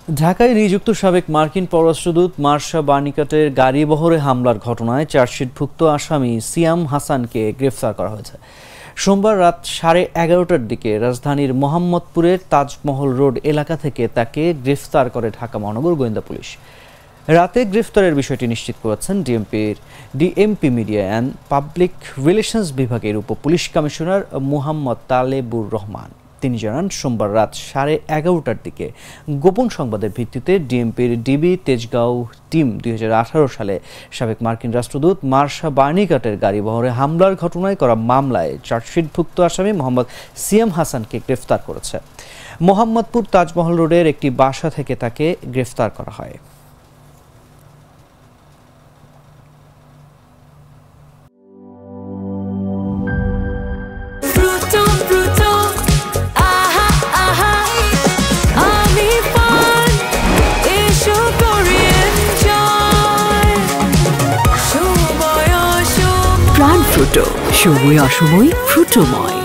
ঢাকায় নিযুক্ত সাবেক মার্কিন পররাষ্ট্রদূত মার্শা বার্নিকাটের গাড়িবহরে হামলার ঘটনায় চার্জশিটভুক্ত আসামি সিয়াম হাসানকে গ্রেফতার করা হয়েছে। সোমবার রাত 11:30টার দিকে রাজধানীর মোহাম্মদপুরের তাজমহল রোড এলাকা থেকে তাকে গ্রেফতার করে ঢাকা মহানগর গোয়েন্দা পুলিশ। রাতে গ্রেফতারের বিষয়টি নিশ্চিত করেছেন DMP media and public relations বিভাগের উপপুলিশ কমিশনার মুহাম্মদ তালেবুর রহমান। তিনি জানান, সোমবার রাত 11:30টার দিকে গোপন সংবাদের ভিত্তিতে ডিএমপির ডিবি তেজগাঁও টিম 2018 সালে সাবেক মার্কিন রাষ্ট্রদূত মার্শা বার্নিকাটের গাড়িবহরে হামলার ঘটনায় করা মামলায় চার্জশিটভুক্ত আসামি মোহাম্মদ সিয়াম হাসানকে গ্রেফতার করেছে। মোহাম্মদপুর তাজমহল রোডের একটি বাসা থেকে তাকে গ্রেফতার করা হয়। প্রাণ ফ্রুটো, সময় অসময় ফ্রুটোময়।